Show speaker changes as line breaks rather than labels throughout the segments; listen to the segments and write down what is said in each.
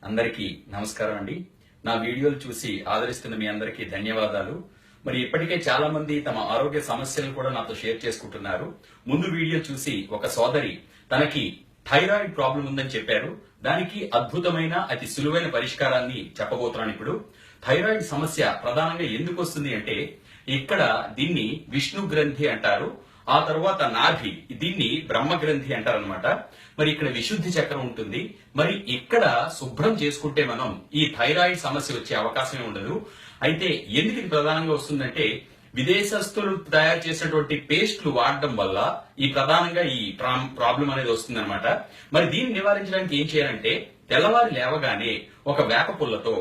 అందరికీ నమస్కారం అండి. నా వీడియోలు చూసి ఆదరిస్తున్న మీ అందరికీ ధన్యవాదాలు. మరి ఇప్పటికే చాలా మంది తమ ఆరోగ్య సమస్యలను కూడా నాతో షేర్ చేసుకుంటున్నారు. ముందు వీడియో చూసి ఒక సోదరి తనకి థైరాయిడ్ ప్రాబ్లం ఉందని చెప్పారు. దానికి అద్భుతమైన అతి సులువైన పరిష్కారాన్ని చెప్పబోతున్నాను ఇప్పుడు. థైరాయిడ్ సమస్య ప్రధానంగా ఎందుకు వస్తుంది అంటే ఇక్కడ దీన్ని విష్ణు గ్రంథి అంటారు. ఆ తర్వాత నాభి, దీన్ని బ్రహ్మ గ్రంథి అంటారనమాట. మరి ఇక్కడ విశుద్ధి చక్రం ఉంటుంది. మరి ఇక్కడ శుభ్రం చేసుకుంటే మనం ఈ థైరాయిడ్ సమస్య వచ్చే అవకాశమే ఉండదు. అయితే ఎందుకు ఇది ప్రధానంగా వస్తుందంటే విదేశస్తులు తయారు చేసినటువంటి పేస్ట్లు వాడడం వల్ల ఈ ప్రధానంగా ఈ ప్రాబ్లం అనేది వస్తుందన్నమాట. మరి దీన్ని నివారించడానికి ఏం చేయాలంటే తెల్లవారి లేవగానే ఒక వేప పుల్లతో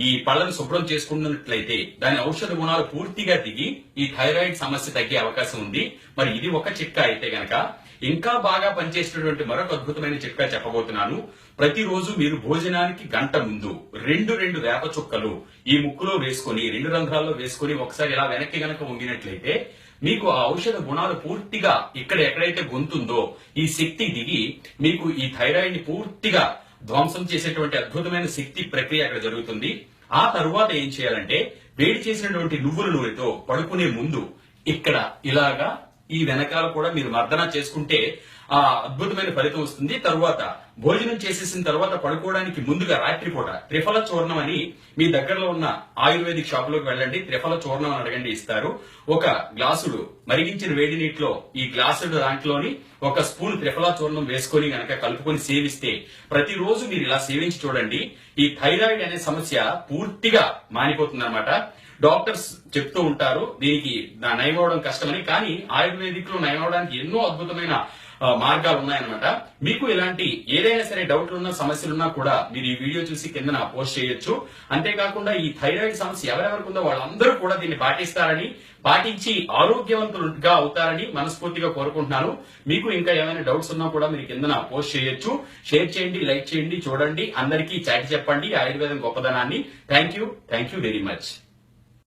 ఈ పళ్ళను శుభ్రం చేసుకున్నట్లయితే దాని ఔషధ గుణాలు పూర్తిగా దిగి ఈ థైరాయిడ్ సమస్య తగ్గే అవకాశం ఉంది. మరి ఇది ఒక చిట్కా అయితే గనక ఇంకా బాగా పనిచేసినటువంటి మరొక అద్భుతమైన చిట్కా చెప్పబోతున్నాను. ప్రతిరోజు మీరు భోజనానికి గంట ముందు రెండు వేప చుక్కలు ఈ ముక్కులో వేసుకుని 2 రంధ్రాల్లో వేసుకుని ఒకసారి ఇలా వెనక్కి గనక వంగినట్లయితే మీకు ఆ ఔషధ గుణాలు పూర్తిగా ఇక్కడ ఎక్కడైతే గొంతుందో ఈ శక్తి దిగి మీకు ఈ థైరాయిడ్ ని పూర్తిగా ధ్వంసం చేసేటువంటి అద్భుతమైన శక్తి ప్రక్రియ అక్కడ జరుగుతుంది. ఆ తరువాత ఏం చేయాలంటే వేడి చేసినటువంటి నువ్వుల నూనెతో పడుకునే ముందు ఇక్కడ ఇలాగా ఈ వెనకాల కూడా మీరు మర్దన చేసుకుంటే ఆ అద్భుతమైన ఫలితం వస్తుంది. తరువాత భోజనం చేసేసిన తర్వాత పడుకోవడానికి ముందుగా రాత్రిపూట త్రిఫల చూర్ణం అని మీ దగ్గరలో ఉన్న ఆయుర్వేదిక్ షాప్ లోకి వెళ్ళండి, త్రిఫల చూర్ణం అని అడగండి, ఇస్తారు. ఒక గ్లాసుడు మరిగించిన వేడి నీటిలో ఈ గ్లాసుడు దాంట్లోని ఒక స్పూన్ త్రిఫల చూర్ణం వేసుకొని గనక కలుపుకొని సేవిస్తే ప్రతిరోజు మీరు ఇలా సేవించి చూడండి, ఈ థైరాయిడ్ అనే సమస్య పూర్తిగా మానిపోతుంది అనమాట. డాక్టర్స్ చెప్తూ ఉంటారు దీనికి నయమవడం కష్టమని, కానీ ఆయుర్వేదిక్ లో నయమవడానికి ఎన్నో అద్భుతమైన మార్గాలు ఉన్నాయన్నమాట. మీకు ఇలాంటి ఏదైనా సరే డౌట్లు ఉన్నా సమస్యలున్నా కూడా మీరు ఈ వీడియో చూసి కింద పోస్ట్ చేయొచ్చు. అంతేకాకుండా ఈ థైరాయిడ్ సమస్య ఎవరెవరికి ఉందో వాళ్ళందరూ కూడా దీన్ని పాటించి ఆరోగ్యవంతులుగా అవుతారని మనస్ఫూర్తిగా కోరుకుంటున్నాను. మీకు ఇంకా ఏమైనా డౌట్స్ ఉన్నా కూడా మీరు కింద పోస్ట్ చేయొచ్చు. షేర్ చేయండి, లైక్ చేయండి, చూడండి, అందరికీ చాటి చెప్పండి ఆయుర్వేదం గొప్పదనాన్ని. Thank you very much.